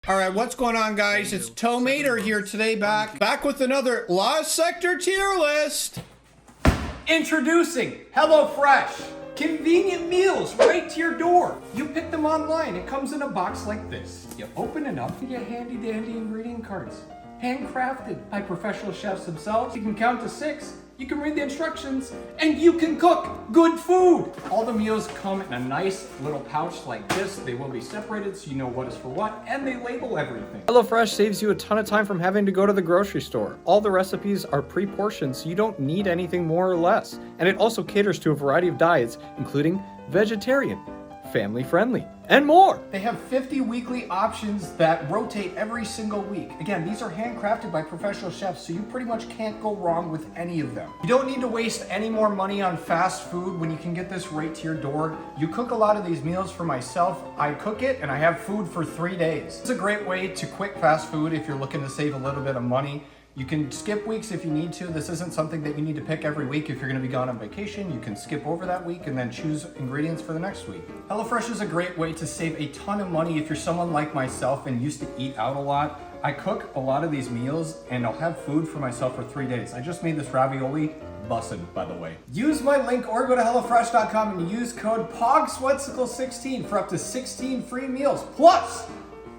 All right, what's going on, guys? It's Tomater here today, back with another Lost Sector tier list. Introducing HelloFresh. Convenient meals right to your door. You pick them online. It comes in a box like this. You open it up, you get handy dandy ingredient cards. Handcrafted by professional chefs themselves. You can count to 6. You can read the instructions, and you can cook good food. All the meals come in a nice little pouch like this. They will be separated so you know what is for what, and they label everything. HelloFresh saves you a ton of time from having to go to the grocery store. All the recipes are pre-portioned, so you don't need anything more or less. And it also caters to a variety of diets, including vegetarian, family-friendly, and more. They have 50 weekly options that rotate every single week. Again, these are handcrafted by professional chefs, so you pretty much can't go wrong with any of them. You don't need to waste any more money on fast food when you can get this right to your door. You cook a lot of these meals for myself. I cook it and I have food for 3 days. It's a great way to quick fast food if you're looking to save a little bit of money. You can skip weeks if you need to. This isn't something that you need to pick every week. If you're gonna be gone on vacation, you can skip over that week and then choose ingredients for the next week. HelloFresh is a great way to save a ton of money if you're someone like myself and used to eat out a lot. I cook a lot of these meals and I'll have food for myself for 3 days. I just made this ravioli, bussin', by the way. Use my link or go to HelloFresh.com and use code POGSweatcicle16 for up to 16 free meals, plus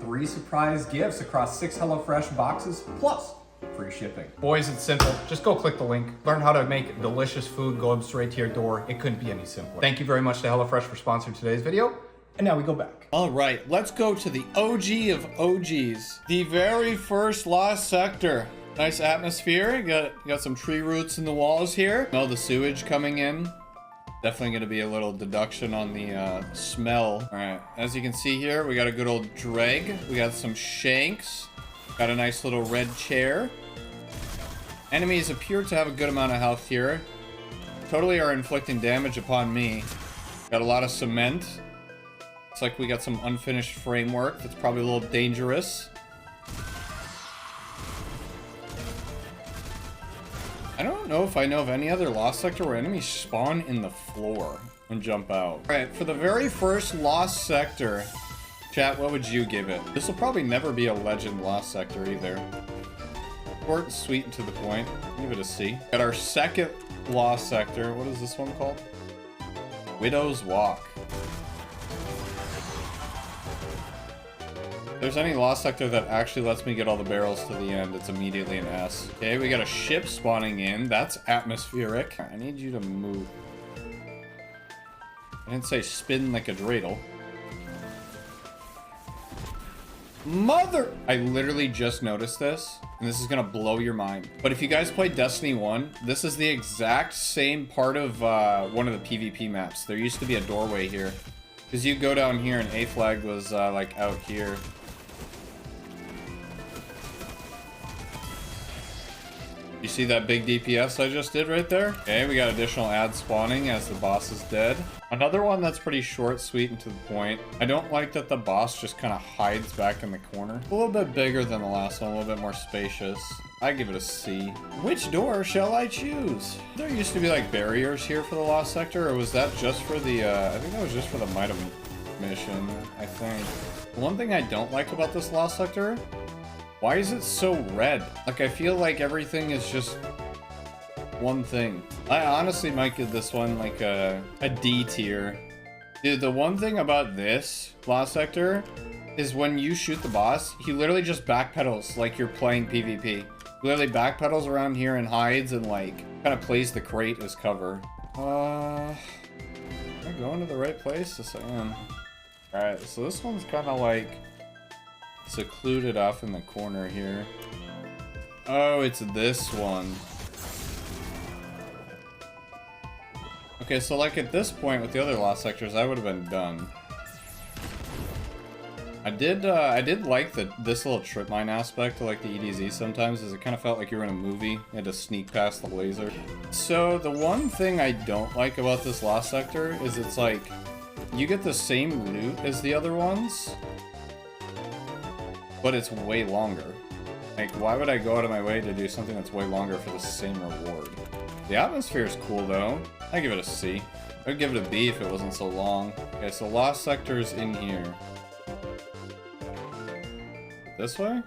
3 surprise gifts across 6 HelloFresh boxes, plus free shipping. Boys, it's simple. Just go click the link. Learn how to make delicious food go straight to your door. It couldn't be any simpler. Thank you very much to HelloFresh for sponsoring today's video. And now we go back. All right, let's go to the OG of OGs. The very first Lost Sector. Nice atmosphere. You got some tree roots in the walls here. Smell the sewage coming in. Definitely going to be a little deduction on the smell. All right, as you can see here, we got a good old dreg. We got some shanks. Got a nice little red chair. Enemies appear to have a good amount of health here. Totally are inflicting damage upon me. Got a lot of cement. Looks like we got some unfinished framework. That's probably a little dangerous. I don't know if I know of any other Lost Sector where enemies spawn in the floor and jump out. Alright, for the very first Lost Sector, chat, what would you give it? This will probably never be a legend Lost Sector either. Short, sweet, and to the point. Give it a C. Got our second Lost Sector. What is this one called? Widow's Walk. If there's any Lost Sector that actually lets me get all the barrels to the end, it's immediately an S. Okay, we got a ship spawning in. That's atmospheric. I need you to move. I didn't say spin like a dreidel. Mother! I literally just noticed this, and this is gonna blow your mind. But if you guys played Destiny 1, this is the exact same part of one of the PvP maps. There used to be a doorway here. Because you go down here and A flag was like out here. You see that big DPS I just did right there? Okay, we got additional ads spawning as the boss is dead. Another one that's pretty short, sweet, and to the point. I don't like that the boss just kind of hides back in the corner. A little bit bigger than the last one, a little bit more spacious. I give it a C. Which door shall I choose? There used to be like barriers here for the Lost Sector, or was that just for the, I think that was just for the Might mission, I think. One thing I don't like about this Lost Sector, why is it so red? Like, I feel like everything is just one thing. I honestly might give this one like a D tier. Dude, the one thing about this Lost Sector is when you shoot the boss, he literally just backpedals like you're playing PvP. He literally backpedals around here and hides and like kind of plays the crate as cover. Am I going to the right place? Yes, I am. Alright, so this one's kind of like secluded off in the corner here. Oh, it's this one. Okay, so like at this point with the other Lost Sectors, I would have been done. I did like this little trip mine aspect to like the EDZ sometimes, as it kind of felt like you were in a movie. You had to sneak past the laser. So the one thing I don't like about this Lost Sector is it's like you get the same loot as the other ones, but it's way longer. Like, why would I go out of my way to do something that's way longer for the same reward? The atmosphere is cool though. I give it a C. I'd give it a B if it wasn't so long. Okay, so Lost Sector's in here. This way?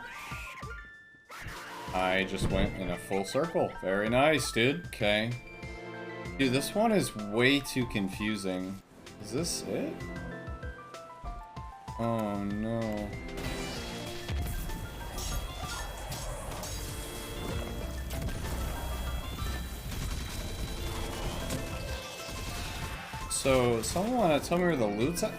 I just went in a full circle. Very nice, dude. Okay. Dude, this one is way too confusing. Is this it? Oh, no. So, someone want to tell me where the loot's at?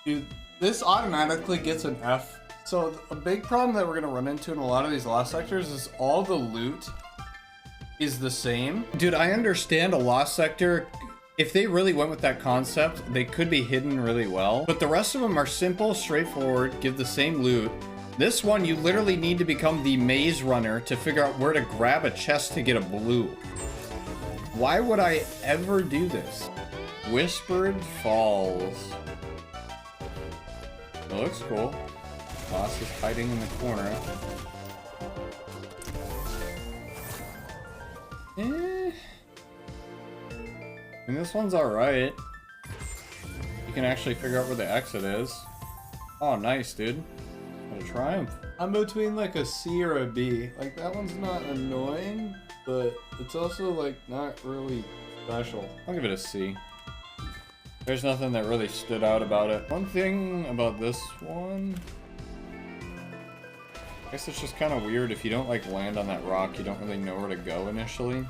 Dude, this automatically gets an F. So, a big problem that we're going to run into in a lot of these lost sectors is all the loot is the same. Dude, I understand a lost sector. If they really went with that concept, they could be hidden really well. But the rest of them are simple, straightforward, give the same loot. This one, you literally need to become the maze runner to figure out where to grab a chest to get a blue. Why would I ever do this? Whispered Falls. It looks cool. Boss is hiding in the corner. And this one's alright. You can actually figure out where the exit is. Oh, nice, dude. What a triumph. I'm between like a C or a B. Like, that one's not annoying, but it's also like not really special. I'll give it a C. There's nothing that really stood out about it. One thing about this one, I guess it's just kind of weird. If you don't like land on that rock, you don't really know where to go initially.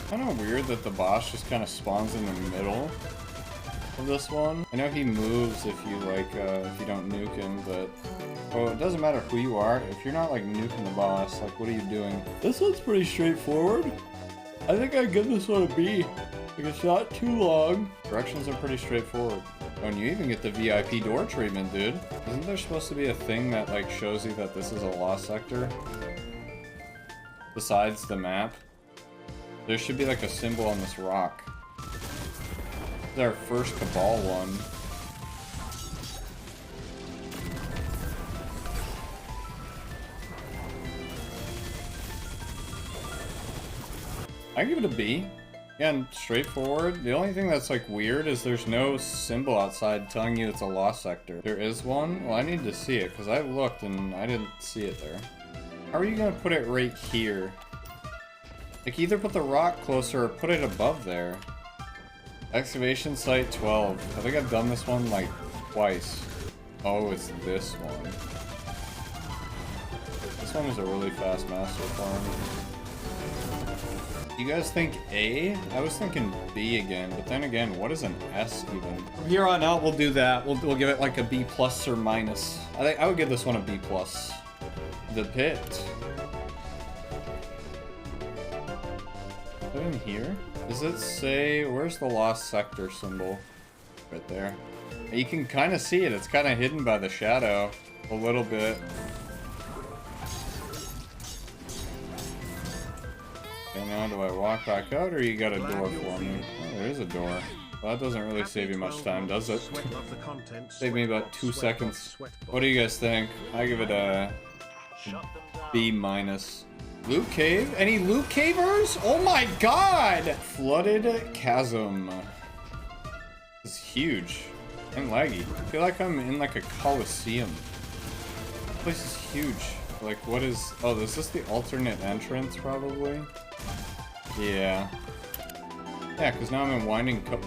Kind of weird that the boss just kind of spawns in the middle of this one. I know he moves if you like, if you don't nuke him, but well, it doesn't matter who you are. If you're not like nuking the boss, like what are you doing? This one's pretty straightforward. I think I'd give this one a B. Like, it's not too long. Directions are pretty straightforward. Oh, and you even get the VIP door treatment, dude. Isn't there supposed to be a thing that like shows you that this is a lost sector? Besides the map? There should be like a symbol on this rock. This is our first Cabal one. I give it a B. Again, straightforward. The only thing that's like weird is there's no symbol outside telling you it's a lost sector. There is one? Well, I need to see it because I looked and I didn't see it there. How are you gonna put it right here? Like, either put the rock closer or put it above there. Excavation Site XII. I think I've done this one like twice. Oh, it's this one. This one was a really fast master farm. You guys think A? I was thinking B again, but then again, what is an S even? From here on out, we'll do that. We'll give it like a B plus or minus. I think I would give this one a B plus. The pit. Is it in here? Does it say, where's the lost sector symbol? Right there. You can kind of see it. It's kind of hidden by the shadow a little bit. Okay, now do I walk back out, or you got a door for me? Oh, there is a door. Well, that doesn't really save you much time, does it? Save me about 2 seconds. What do you guys think? I give it a B minus. Loot cave? Any loot cavers? Oh my god! Flooded Chasm. This is huge and laggy. I feel like I'm in like a coliseum. This place is huge. Like, what is... Oh, is this the alternate entrance, probably? Yeah. Yeah, because now I'm in Winding Cove.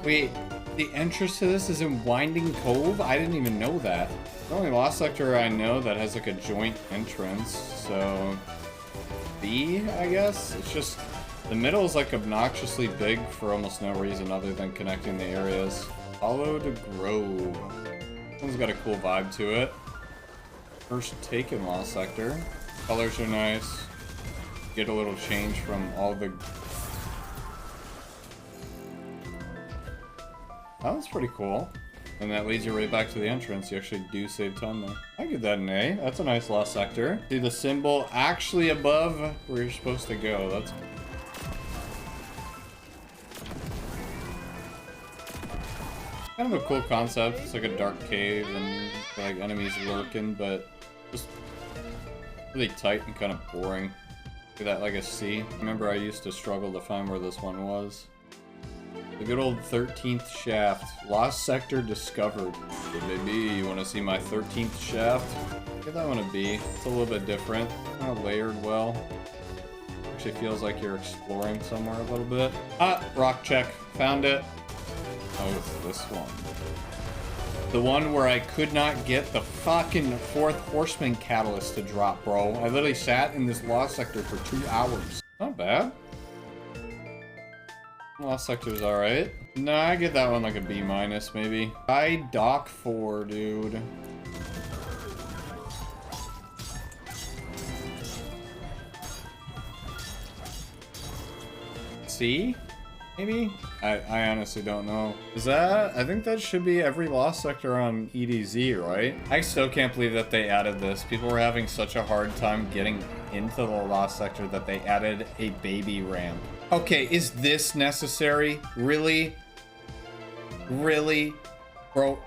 Wait, the entrance to this is in Winding Cove? I didn't even know that. The only lost sector I know that has like a joint entrance, so... B, I guess? It's just... The middle is like obnoxiously big for almost no reason other than connecting the areas. Hallowed Grove. This one's got a cool vibe to it. First taken lost sector. Colors are nice. Get a little change from all the... That one's pretty cool. And that leads you right back to the entrance. You actually do save time there. I give that an A. That's a nice lost sector. See the symbol actually above where you're supposed to go. That's... kind of a cool concept. It's like a dark cave and like enemies lurking, but just really tight and kind of boring. Give that like a C. Remember, I used to struggle to find where this one was. The good old 13th shaft. Lost sector discovered. Hey, baby, you want to see my 13th shaft? Give that one a B. It's a little bit different. Kind of layered well. Actually feels like you're exploring somewhere a little bit. Ah, rock check. Found it. Oh, it's this one. The one where I could not get the fucking 4th Horseman catalyst to drop, bro. I literally sat in this lost sector for 2 hours. Not bad. Lost sector's alright. No, I get that one like a B minus, maybe. I dock 4, dude. C? Maybe? I honestly don't know. Is that... I think that should be every lost sector on EDZ, right? I still can't believe that they added this. People were having such a hard time getting into the lost sector that they added a baby ramp. Okay, is this necessary? Really? Really? Bro,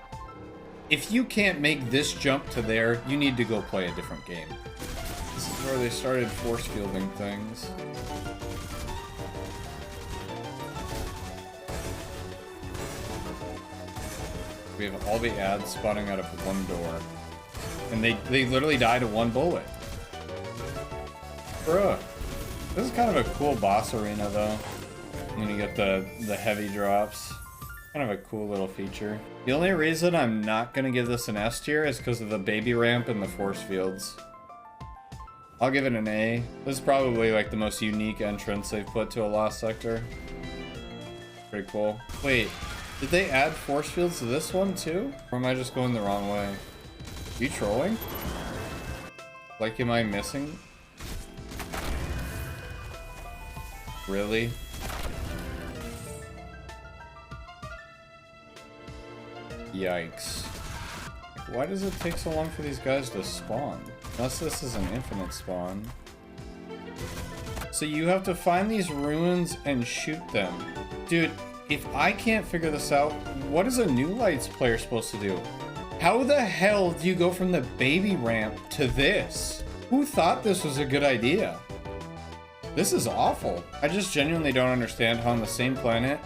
if you can't make this jump to there, you need to go play a different game. This is where they started force fielding things. We have all the ads spawning out of one door. And they literally die to one bullet. Bruh. This is kind of a cool boss arena, though. And then you get the heavy drops. Kind of a cool little feature. The only reason I'm not going to give this an S tier is because of the baby ramp and the force fields. I'll give it an A. This is probably like the most unique entrance they've put to a lost sector. Pretty cool. Wait, did they add force fields to this one too? Or am I just going the wrong way? Are you trolling? Like, am I missing? Really? Yikes. Why does it take so long for these guys to spawn? Unless this is an infinite spawn. So you have to find these ruins and shoot them. Dude, if I can't figure this out, what is a New Lights player supposed to do? How the hell do you go from the baby ramp to this? Who thought this was a good idea? This is awful. I just genuinely don't understand how on the same planet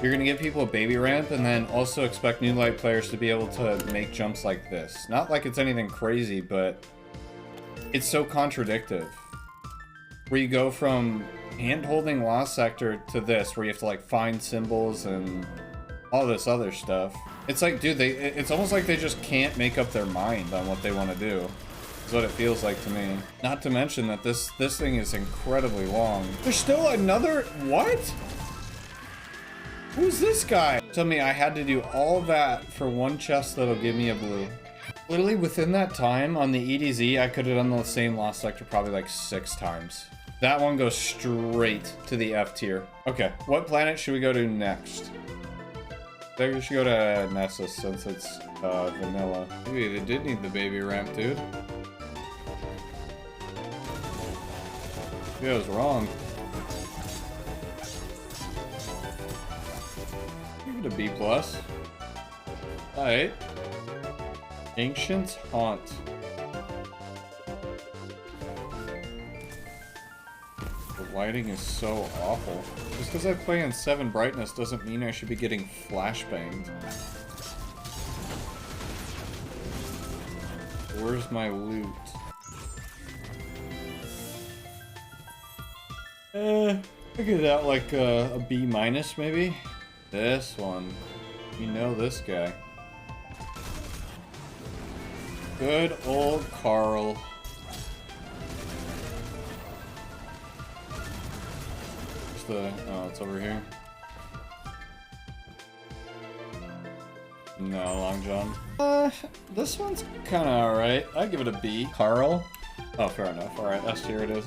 you're gonna give people a baby ramp and then also expect New Light players to be able to make jumps like this. Not like it's anything crazy, but it's so contradictive. Where you go from hand-holding Lost Sector to this, where you have to like find symbols and all this other stuff. It's like, dude, it's almost like they just can't make up their mind on what they want to do. Is what it feels like to me. Not to mention that this thing is incredibly long. There's still another... What? Who's this guy? Tell me I had to do all that for one chest that'll give me a blue. Literally within that time on the EDZ, I could have done the same Lost Sector probably like 6 times. That one goes straight to the F tier. Okay, what planet should we go to next? I think we should go to Nessus since it's vanilla. Maybe they did need the baby ramp, dude. Maybe I was wrong. Give it a B+. Alright. Ancient Haunt. The lighting is so awful. Just because I play in 7 brightness doesn't mean I should be getting flashbanged. Where's my loot? I give that like a B- maybe? This one. You know this guy. Good old Carl. Where's the... Oh, it's over here. No, Long John. This one's kinda alright. I'd give it a B. Carl? Oh, fair enough. Alright, S tier it is.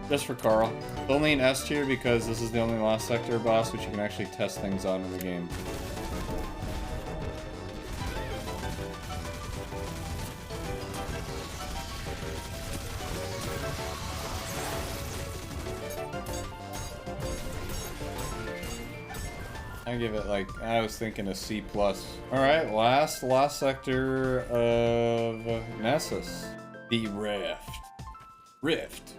Just for Carl. Only an S tier because this is the only Lost Sector boss which you can actually test things on in the game. I give it like, I was thinking a C+. Alright, last Lost Sector of Nessus. The Rift. Rift.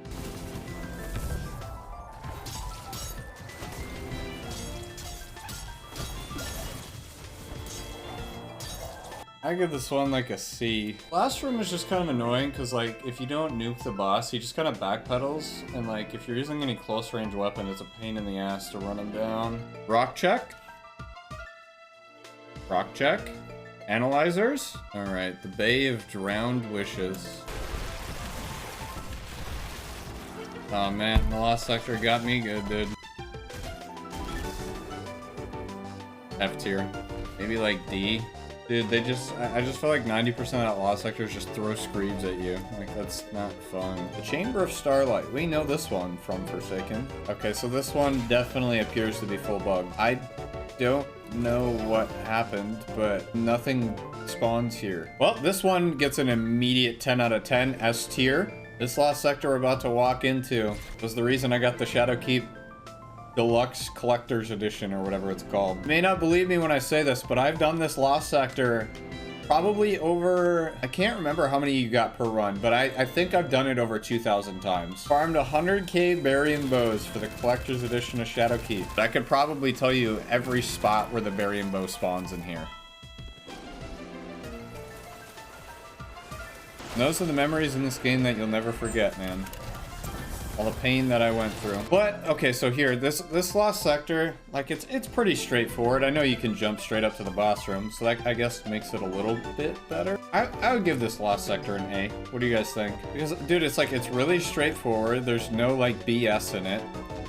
I give this one like a C. Last room is just kind of annoying because like if you don't nuke the boss, he just kind of backpedals, and like if you're using any close range weapon, it's a pain in the ass to run him down. Rock check. Rock check. Analyzers. All right, the Bay of Drowned Wishes. Oh man, the last sector got me good, dude. F tier. Maybe like D. Dude, I just feel like 90% of that lost sectors just throw screeds at you. Like, that's not fun. The Chamber of Starlight. We know this one from Forsaken. Okay, so this one definitely appears to be full bug. I don't know what happened, but nothing spawns here. Well, this one gets an immediate 10 out of 10 S tier. This lost sector we're about to walk into was the reason I got the Shadowkeep Deluxe Collector's Edition, or whatever it's called. You may not believe me when I say this, but I've done this lost sector probably over, I can't remember how many you got per run, but I think I've done it over 2,000 times. Farmed 100k Barium Bows for the Collector's Edition of Shadowkeep. I could probably tell you every spot where the Barium Bow spawns in here. And those are the memories in this game that you'll never forget, man. All the pain that I went through. But okay, so here, this lost sector, like it's pretty straightforward. I know you can jump straight up to the boss room, so that I guess makes it a little bit better. I would give this lost sector an A. What do you guys think? Because dude, it's like it's really straightforward. There's no like BS in it.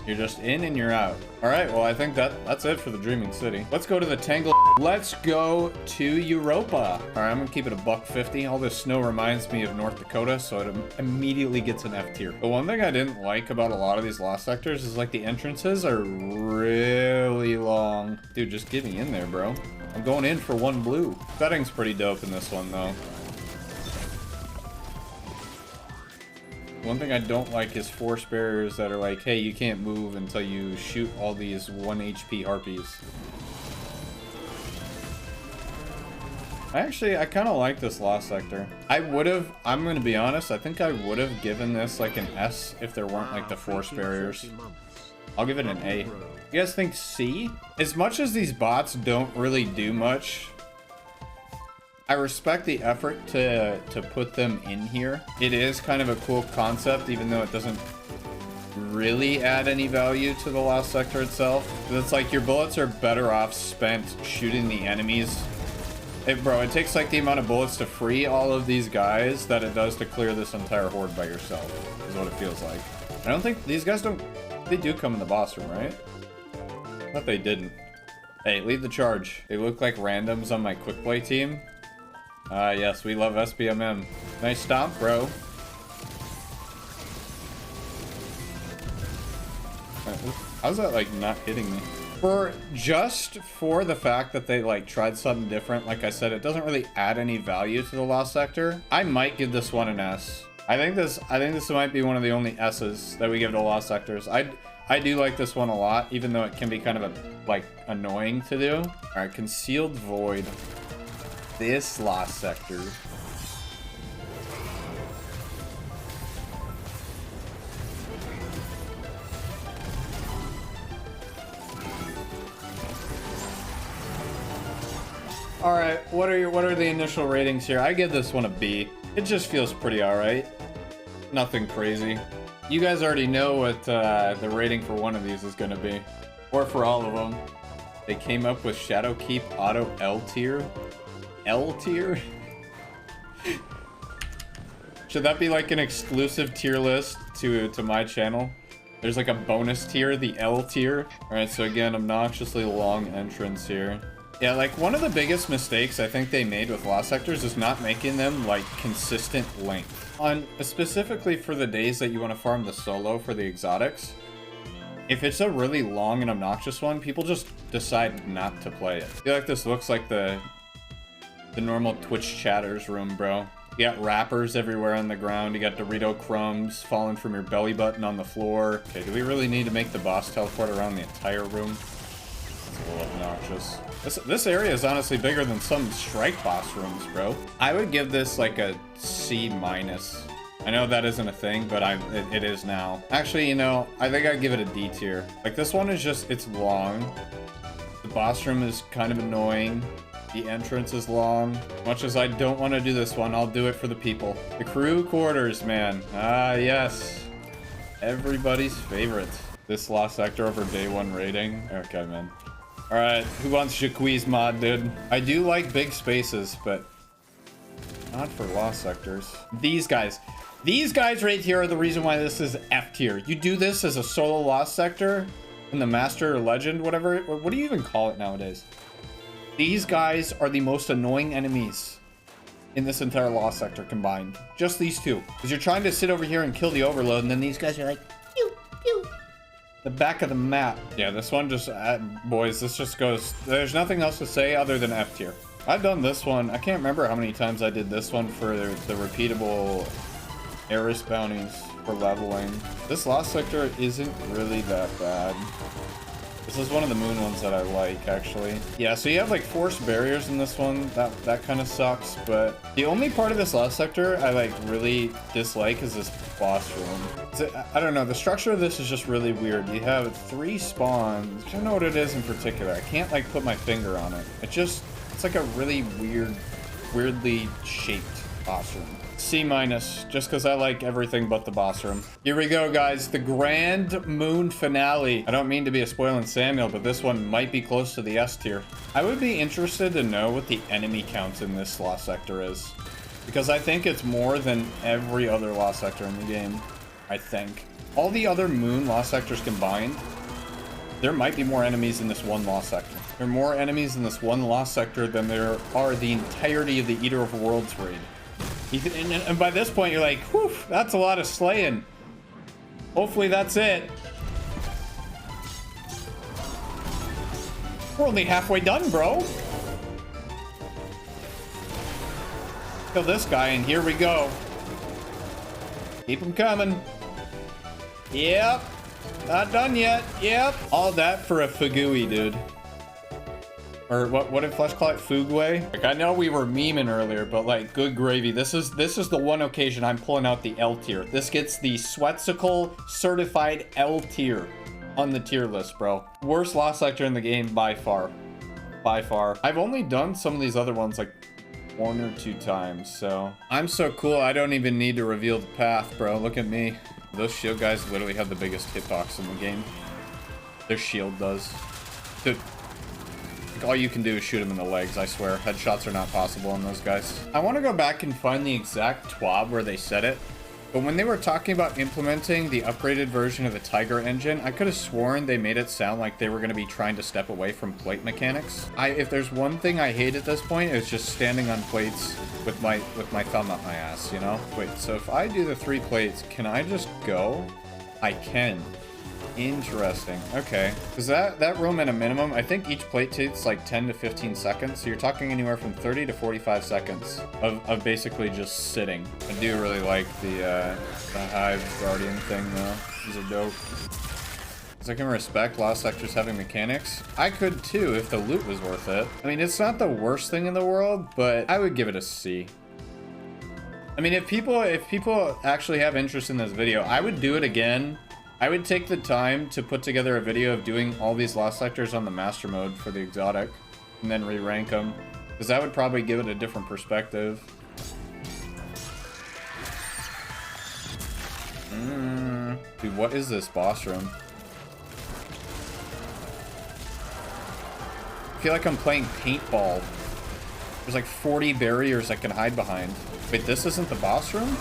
You're just in and you're out. All right, well, I think that's it for the Dreaming City. Let's go to the Tangle. Let's go to Europa. All right, I'm gonna keep it a $1.50. All this snow reminds me of North Dakota, so it immediately gets an F tier. The one thing I didn't like about a lot of these lost sectors is like the entrances are really long. Dude, just get me in there, bro. I'm going in for 1 blue. Setting's pretty dope in this one, though. One thing I don't like is force barriers that are like, hey, you can't move until you shoot all these 1 HP harpies. I kind of like this lost sector. I'm gonna be honest, I think I would have given this like an S if there weren't like the force barriers. I'll give it an A. You guys think C? As much as these bots don't really do much, I respect the effort to put them in here. It is kind of a cool concept, even though it doesn't really add any value to the lost sector itself. It's like your bullets are better off spent shooting the enemies. Bro, it takes like the amount of bullets to free all of these guys that it does to clear this entire horde by yourself, is what it feels like. I don't think these guys they do come in the boss room, right? I thought they didn't. Hey, lead the charge. They look like randoms on my quick play team. Yes, we love SBMM. Nice stomp, bro. How's that, like, not hitting me? Just for the fact that they, like, tried something different, like I said, it doesn't really add any value to the lost sector. I might give this one an S. I think this might be one of the only S's that we give to lost sectors. I do like this one a lot, even though it can be kind of, annoying to do. All right, Concealed Void. This lost sector. All right, what are the initial ratings here? I give this one a B. It just feels pretty all right. Nothing crazy. You guys already know what the rating for one of these is going to be, or for all of them. They came up with Shadowkeep Auto L tier. L tier? Should that be like an exclusive tier list to my channel? There's like a bonus tier, the L tier. All right, so again, obnoxiously long entrance here. Yeah, like one of the biggest mistakes I think they made with lost sectors is not making them like consistent length. Specifically for the days that you want to farm the solo for the exotics. If it's a really long and obnoxious one, people just decide not to play it. I feel like this looks like the normal Twitch chatters room, bro. You got wrappers everywhere on the ground. You got Dorito crumbs falling from your belly button on the floor. Okay, do we really need to make the boss teleport around the entire room? That's a little obnoxious. This area is honestly bigger than some strike boss rooms, bro. I would give this like a C-. I know that isn't a thing, but it is now. Actually, you know, I think I'd give it a D tier. Like this one is just, it's long. The boss room is kind of annoying. The entrance is long. Much as I don't want to do this one, I'll do it for the people. The crew quarters, man. Ah, yes. Everybody's favorite. This lost sector over day 1 rating. Okay, man. All right, who wants Jaquez mod, dude? I do like big spaces, but not for lost sectors. These guys right here are the reason why this is F tier. You do this as a solo lost sector in the master or legend, whatever. What do you even call it nowadays? These guys are the most annoying enemies in this entire lost sector combined. Just these two. Because you're trying to sit over here and kill the overload, and then these guys are like, pew, pew. The back of the map. Yeah, this one just, boys, this just goes, there's nothing else to say other than F tier. I've done this one. I can't remember how many times I did this one for the repeatable Eris bounties for leveling. This lost sector isn't really that bad. This is one of the moon ones that I like, actually. Yeah, so you have like forced barriers in this one. That kind of sucks, but the only part of this lost sector I like really dislike is this boss room. I don't know, the structure of this is just really weird. You have 3 spawns. I don't know what it is in particular. I can't like put my finger on it. It's like a really weirdly shaped boss room. C-, just because I like everything but the boss room. Here we go, guys. The Grand Moon Finale. I don't mean to be a spoiling Samuel, but this one might be close to the S tier. I would be interested to know what the enemy count in this lost sector is, because I think it's more than every other lost sector in the game. I think. All the other moon lost sectors combined, there might be more enemies in this one lost sector. There are more enemies in this one lost sector than there are the entirety of the Eater of Worlds raid. And by this point, you're like, whew, that's a lot of slaying. Hopefully that's it. We're only halfway done, bro. Kill this guy, and here we go. Keep him coming. Yep. Not done yet. Yep. All that for a Fugui, dude. Or what did Flesh call it? Fugway? Like, I know we were memeing earlier, but like, good gravy. This is the one occasion I'm pulling out the L tier. This gets the Sweatcicle certified L tier on the tier list, bro. Worst lost sector in the game by far. By far. I've only done some of these other ones like 1 or 2 times, so. I'm so cool, I don't even need to reveal the path, bro. Look at me. Those shield guys literally have the biggest hitbox in the game. Their shield does. Dude. All you can do is shoot him in the legs, I swear. Headshots are not possible on those guys. I want to go back and find the exact TWAB where they said it. But when they were talking about implementing the upgraded version of the Tiger engine, I could have sworn they made it sound like they were going to be trying to step away from plate mechanics. If there's one thing I hate at this point, it's just standing on plates with my thumb up my ass, you know? Wait, so if I do the 3 plates, can I just go? I can. Interesting. Okay. Because that room at a minimum, I think each plate takes like 10 to 15 seconds. So you're talking anywhere from 30 to 45 seconds of basically just sitting. I do really like the Hive Guardian thing though. These are dope. Because I can respect lost sectors having mechanics. I could too if the loot was worth it. I mean, it's not the worst thing in the world, but I would give it a C. I mean, if people actually have interest in this video, I would do it again. I would take the time to put together a video of doing all these lost sectors on the master mode for the exotic and then re-rank them, because that would probably give it a different perspective. Dude, what is this boss room? I feel like I'm playing paintball. There's like 40 barriers I can hide behind. Wait, this isn't the boss room?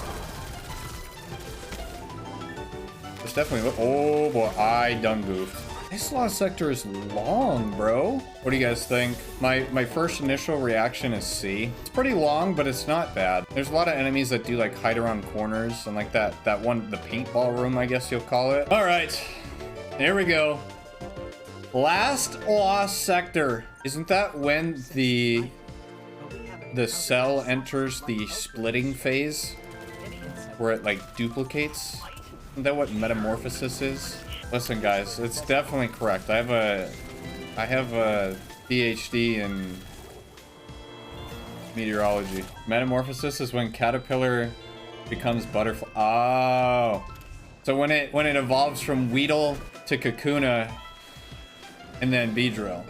There's definitely... Oh boy, I done goofed. This lost sector is long, bro. What do you guys think? My first initial reaction is C. It's pretty long, but it's not bad. There's a lot of enemies that do like hide around corners and like that one, the paintball room, I guess you'll call it. All right, here we go. Last lost sector. Isn't that when the cell enters the splitting phase? Where it like duplicates? Isn't that what Metamorphosis is? Listen guys, it's definitely correct. I have a PhD in meteorology. Metamorphosis is when caterpillar becomes butterfly. Oh. So when it evolves from Weedle to Kakuna and then Beedrill.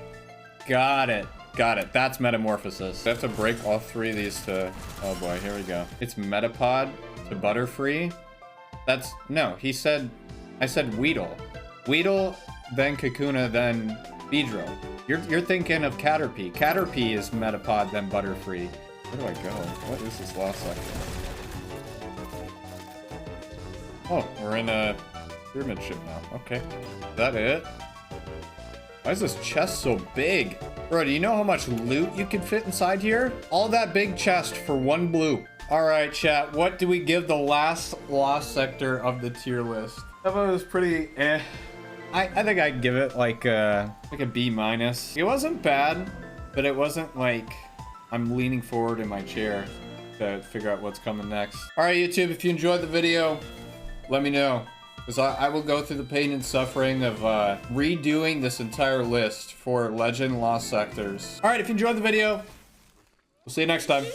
Got it. Got it. That's Metamorphosis. I have to break all 3 of these to... Oh boy, here we go. It's Metapod to Butterfree. That's... No, he said... I said Weedle. Weedle, then Kakuna, then Beedrill. You're thinking of Caterpie. Caterpie is Metapod, then Butterfree. Where do I go? What is this last section? Oh, we're in a pyramid ship now. Okay. Is that it? Why is this chest so big? Bro, do you know how much loot you can fit inside here? All that big chest for 1 blue. All right, chat. What do we give the last lost sector of the tier list? That one was pretty eh. I think I'd give it like a B minus. It wasn't bad, but it wasn't like I'm leaning forward in my chair to figure out what's coming next. All right, YouTube, if you enjoyed the video, let me know. Because I will go through the pain and suffering of redoing this entire list for Legend Lost Sectors. All right, if you enjoyed the video, we'll see you next time.